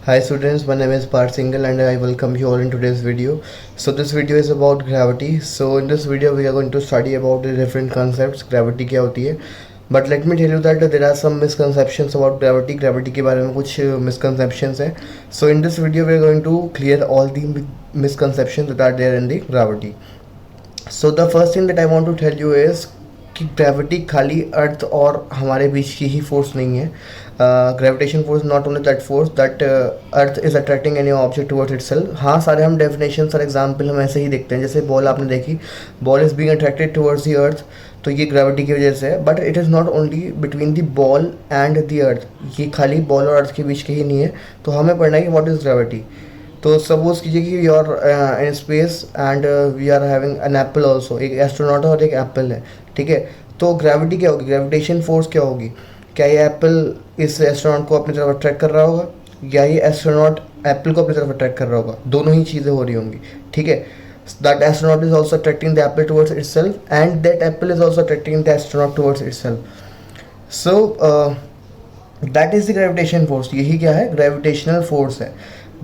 Hi students, my name is Parth Singhal and I welcome you all in today's video. So this video is about gravity. So in this video we are going to study about the different concepts. Gravity क्या होती है? But let me tell you that there are some misconceptions about gravity. Gravity के बारे में कुछ misconceptions हैं. So in this video we are going to clear all the misconceptions that are there in the gravity. So the first thing that I want to tell you is कि gravity खाली अर्थ और हमारे बीच की ही force नहीं है. Gravitation force not only that force that earth is attracting any object towards itself. हाँ, सारे हम डेफिनेशन और एग्जांपल हम ऐसे ही देखते हैं. जैसे बॉल आपने देखी, ball is being attracted towards the अर्थ, तो ये ग्रेविटी की वजह से है. But it is not only between the ball and the earth. ये खाली बॉल और अर्थ के बीच के ही नहीं है. तो हमें पढ़ना है कि व्हाट इज़ ग्रेविटी. तो सपोज कीजिए कि you are in space and we are having an apple also. एक एस्ट्रोनॉट है और एक एप्पल है, ठीक है. तो ग्रेविटी क्या होगी, ग्रेविटेशन फोर्स क्या होगी? क्या ये एप्पल इस एस्ट्रोनॉट को अपनी तरफ अट्रैक्ट कर रहा होगा, या ये एस्ट्रोनॉट एप्पल को अपनी तरफ अट्रैक्ट कर रहा होगा? दोनों ही चीज़ें हो रही होंगी, ठीक है. That astronaut is also attracting the Apple towards itself and that Apple is also attracting the astronaut towards itself. So that is the gravitation force. यही क्या है? ग्रेविटेशनल फोर्स है.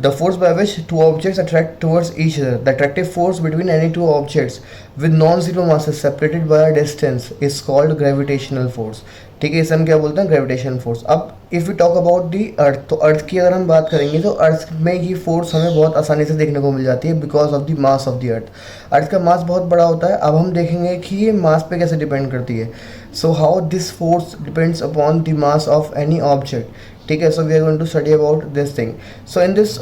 The force by which two objects attract towards each other. The attractive force between any two objects with non-zero masses separated by a distance is called gravitational force. ठीक है, इसे हम क्या बोलते हैं? Gravitation force. अब if you talk about the earth, तो earth की अगर हम बात करेंगे तो अर्थ में ये फोर्स हमें बहुत आसानी से देखने को मिल जाती है because of the mass of the earth. Earth का मास बहुत बड़ा होता है. अब हम देखेंगे कि ये मास पे कैसे डिपेंड करती है. So how this force depends upon the mass of any object, ठीक है. So we are going to study about this thing. So in this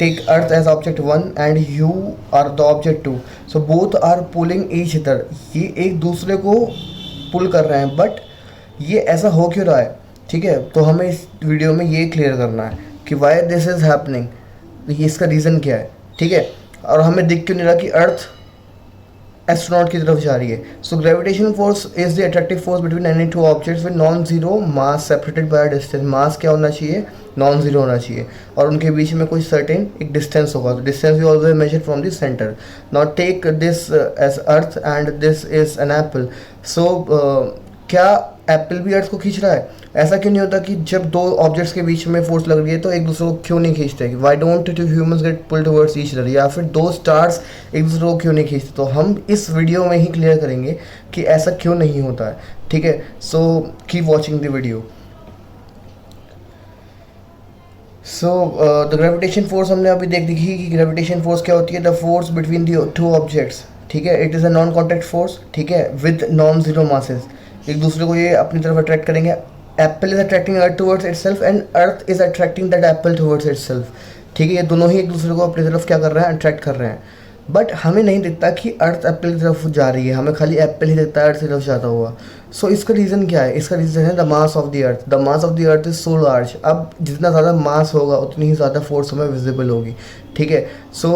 take earth as object 1 and you are the object 2. so both are pulling each other. ये एक दूसरे को पुल कर रहे हैं. But ये ऐसा हो क्यों रहा है, ठीक है. तो हमें इस वीडियो में ये क्लियर करना है कि वाई दिस इज़ हैपनिंग. ये इसका रीज़न क्या है, ठीक है. और हमें दिख क्यों नहीं रहा कि अर्थ एस्ट्रोनॉट की तरफ जा रही है. So gravitation force is the attractive force between any two objects with non zero mass separated by distance. Mass क्या होना चाहिए? नॉन जीरो होना चाहिए. और उनके बीच में कोई सर्टेन एक डिस्टेंस होगा. तो distance we always measure from the centre. Not take this as earth and this is an apple. So क्या एप्पल भी अर्थ को खींच रहा है? ऐसा क्यों नहीं होता कि जब दो ऑब्जेक्ट्स के बीच में फोर्स लग रही है तो एक दूसरे को क्यों नहीं खींचते? Why don't two humans get pulled towards each other. या फिर दो स्टार्स एक दूसरे को क्यों नहीं खींचते? तो हम इस वीडियो में ही क्लियर करेंगे कि ऐसा क्यों नहीं होता है, ठीक है. So keep watching the video. So the gravitation force हमने अभी देख देखी कि ग्रेविटेशन फोर्स क्या होती है. The force between the two objects, ठीक है. It is a non contact force, ठीक है, विद नॉन जीरो मासेस. एक दूसरे को ये अपनी तरफ अट्रैक्ट करेंगे. Apple is attracting earth towards itself and earth is attracting that Apple towards itself, ठीक है. ये दोनों ही एक दूसरे को अपनी तरफ क्या कर रहे हैं? अट्रैक्ट कर रहे हैं. बट हमें नहीं दिखता कि अर्थ एप्पल की तरफ जा रही है. हमें खाली एप्पल ही दिखता है अर्थ की तरफ जाता हुआ. सो इसका रीज़न क्या है? इसका रीज़न है the mass of the earth. The mass of the earth is so large. अब जितना ज़्यादा मास होगा उतनी ही ज़्यादा फोर्स हमें विजिबल होगी, ठीक है. सो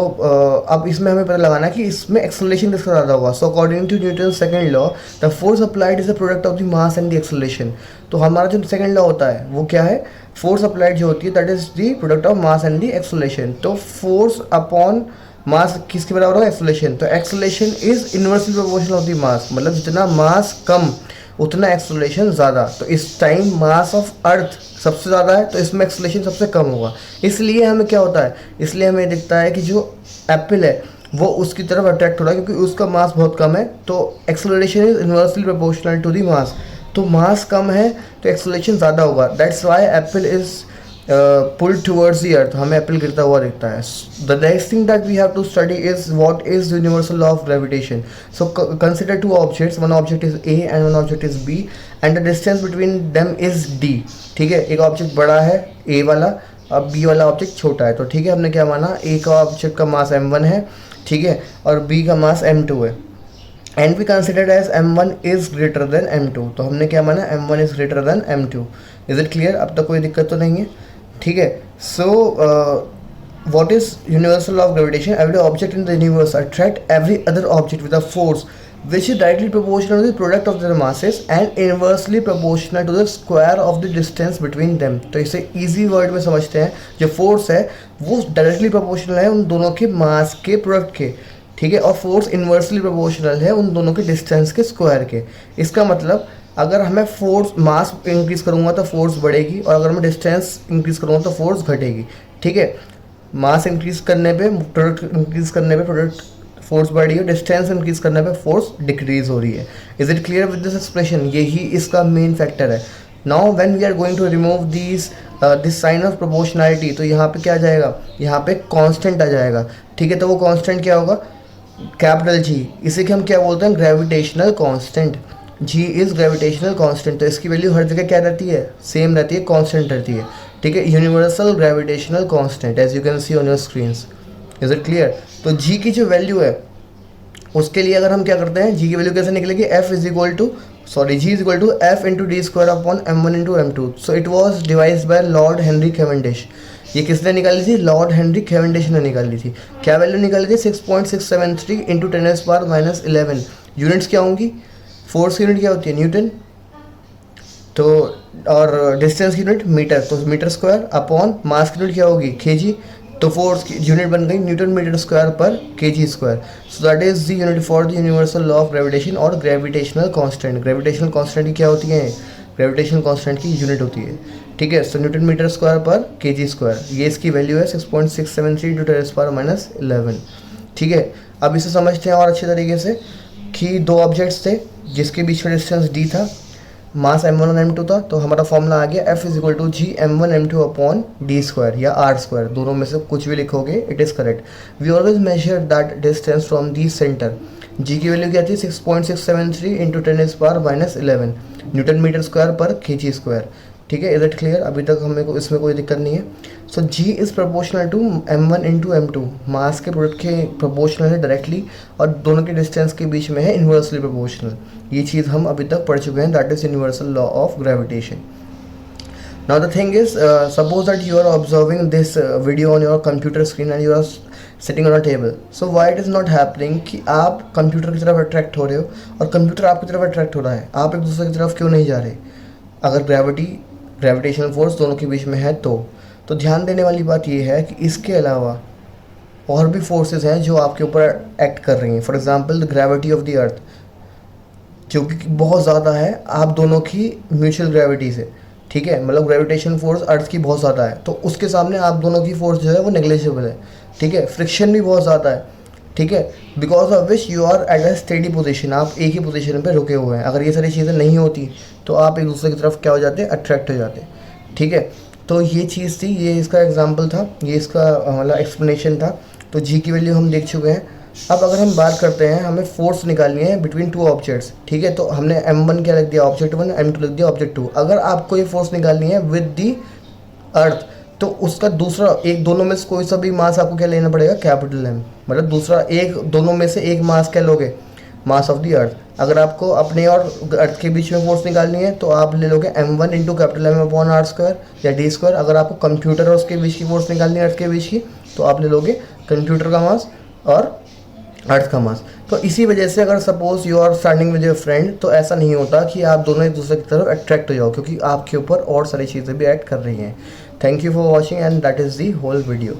अब इसमें हमें पता लगाना है कि इसमें एक्सेलरेशन किसका ज़्यादा होगा. So according to Newton second law, the force applied is the product of the mass and the acceleration. तो हमारा जो सेकंड लॉ होता है वो क्या है? फोर्स अप्लाइड जो होती है that is the product of mass and the acceleration. तो फोर्स अपॉन मास किसके बराबर होगा? एक्सेलरेशन. तो acceleration is inversely proportional of the मास. मतलब जितना मास कम उतना एक्सेलरेशन ज़्यादा. तो इस टाइम मास ऑफ अर्थ सबसे ज़्यादा है तो इसमें एक्सेलरेशन सबसे कम होगा. इसलिए हमें क्या होता है? इसलिए हमें दिखता है कि जो एप्पल है वो उसकी तरफ अट्रैक्ट हो रहा है क्योंकि उसका मास बहुत कम है. तो acceleration is inversely proportional to the mass. तो मास कम है तो एक्सेलरेशन ज़्यादा होगा. That's why apple is pulled towards the earth. हमें एप्पल गिरता हुआ दिखता है. The next thing that we have to study is what is the universal law of gravitation. So consider two objects. One object is A and one object is B and the distance between them is D, ठीक है. एक object बड़ा है ए वाला, अब B वाला object छोटा है. तो ठीक है, हमने क्या माना? ए का ऑब्जेक्ट का मास m1 है, ठीक है, और बी का मास m2 है. And we considered as m1 is greater than m2. तो हमने क्या माना? m1 is greater than m2. Is it clear? अब तक कोई दिक्कत तो नहीं है, ठीक है. सो what is universal law of gravitation? Every object in the universe attract every other object with a force which is directly proportional to the product of their masses and inversely proportional to the square of the distance between them. तो इसे easy word में समझते हैं. जो force है वो directly proportional है उन दोनों के mass के product के, ठीक है. और force inversely proportional है उन दोनों के distance के square के. इसका मतलब अगर हमें फोर्स मास इंक्रीज़ करूँगा तो फोर्स बढ़ेगी, और अगर मैं डिस्टेंस इंक्रीज़ करूँगा तो फोर्स घटेगी। ठीक है, मास इंक्रीज़ करने पे, प्रोडक्ट इंक्रीज़ करने पे प्रोडक्ट फोर्स बढ़ रही है, डिस्टेंस इंक्रीज़ करने पे फोर्स डिक्रीज़ हो रही है। Is it clear with this expression? यही इसका मेन फैक्टर है। Now when we are going to remove this sign of proportionality, तो यहाँ पे क्या आ जाएगा, यहाँ पे कांस्टेंट आ जाएगा। ठीक है, तो वो कांस्टेंट क्या होगा, कैपिटल जी, इसे कि हम क्या बोलते हैं, gravitational constant. G is gravitational constant, तो इसकी वैल्यू हर जगह क्या रहती है, सेम रहती है, कांस्टेंट रहती है। ठीक है, universal gravitational constant as you can see on your screens. Is it clear? तो जी की जो वैल्यू है उसके लिए अगर हम क्या करते हैं, जी की वैल्यू कैसे निकलेगी, F is equal to G is equal to F into D square upon M1 into M2। So it was devise by Lord Henry Cavendish. ये किसने निकाली थी, लॉर्ड हेनरी कैवेंडिश ने निकाली थी। क्या वैल्यू निकाली थी, 6.673 इंटू 10⁻⁻11। यूनिट्स क्या होंगी, फोर्स की यूनिट क्या होती है, न्यूटन, तो और डिस्टेंस की यूनिट मीटर, तो मीटर स्क्वायर अपॉन मास की यूनिट क्या होगी, kg, तो फोर्स की यूनिट बन गई न्यूटन मीटर स्क्वायर पर kg square. So that is the unit for the universal law of gravitation और ग्रेविटेशनल कांस्टेंट। ग्रेविटेशनल कांस्टेंट की क्या होती है, ग्रेविटेशनल कांस्टेंट की यूनिट होती है। ठीक है, सो न्यूटन मीटर स्क्वायर पर kg स्क्वायर, ये इसकी वैल्यू है 6.673 इंटू 10⁻⁻11। ठीक है, अब इसे समझते हैं और अच्छे तरीके से कि दो ऑब्जेक्ट्स थे जिसके बीच में डिस्टेंस d था, मास M1 और M2 था, तो हमारा फॉर्मूला आ गया F is equal to G M1 M2 upon D square या आर स्क्वायर, दोनों में से कुछ भी लिखोगे it is correct. We always measure that distance from the centre. G की वैल्यू क्या थी, 6.673 इंटू 10⁻⁻11 न्यूटन मीटर स्क्वायर पर kg स्क्वायर। ठीक है, इज इट क्लियर? अभी तक हमें इसमें कोई दिक्कत नहीं है। So G is proportional to M1 into M2, mass के प्रोडक्ट के प्रोपोर्शनल है डायरेक्टली, और दोनों के डिस्टेंस के बीच में है इन्वर्सली प्रोपोर्शनल। ये चीज़ हम अभी तक पढ़ चुके हैं, that is universal law of gravitation. Now the thing is, suppose that you are observing this video on your computer screen and you are sitting on a table. So why it is not happening कि आप computer की तरफ attract हो रहे हो और computer आपकी तरफ अट्रैक्ट हो रहा है, आप एक दूसरे की तरफ क्यों नहीं जा रहे? अगर ग्रेविटेशनल फोर्स दोनों के बीच में है तो ध्यान देने वाली बात यह है कि इसके अलावा और भी फोर्सेस हैं जो आपके ऊपर एक्ट कर रही हैं। For example the gravity of the अर्थ, जो कि बहुत ज़्यादा है आप दोनों की म्यूचुअल ग्रेविटी से। ठीक है, मतलब ग्रेविटेशन फोर्स अर्थ की बहुत ज़्यादा है, तो उसके सामने आप दोनों की फोर्स जो है वो नेग्लिजिबल है। ठीक है, फ्रिक्शन भी बहुत ज़्यादा है। ठीक है, because of which you are at a steady position, आप एक ही पोजीशन पे रुके हुए हैं। अगर ये सारी चीज़ें नहीं होती तो आप एक दूसरे की तरफ क्या हो जाते, अट्रैक्ट हो जाते। ठीक है, तो ये चीज़ थी, ये इसका एग्जांपल था, ये इसका मतलब एक्सप्लेनेशन था। तो जी की वैल्यू हम देख चुके हैं। अब अगर हम बात करते हैं, हमें फोर्स निकालनी है बिटवीन टू ऑब्जेक्ट्स। ठीक है, तो हमने M1 क्या लिख दिया, ऑब्जेक्ट 1, M2 लिख दिया ऑब्जेक्ट 2। अगर आपको ये फोर्स निकालनी है विद दी अर्थ, तो उसका दूसरा एक, दोनों में से कोई सा भी मास आपको क्या लेना पड़ेगा, कैपिटल M। मतलब दूसरा एक, दोनों में से एक मास क्या लोगे, मास ऑफ द अर्थ। अगर आपको अपने और अर्थ के बीच में फोर्स निकालनी है तो आप ले लोगे M1 into capital M upon R square या डी स्क्वायर। अगर आपको कंप्यूटर और उसके बीच की फोर्स निकालनी है अर्थ के बीच की, तो आप ले लोगे कंप्यूटर का मास और अर्थ का मास। तो इसी वजह से अगर suppose you are standing with your friend, तो ऐसा नहीं होता कि आप दोनों एक दूसरे की तरफ अट्रैक्ट हो जाओ, क्योंकि आपके ऊपर और सारी चीज़ें भी एक्ट कर रही हैं। Thank you for watching and that is the whole video.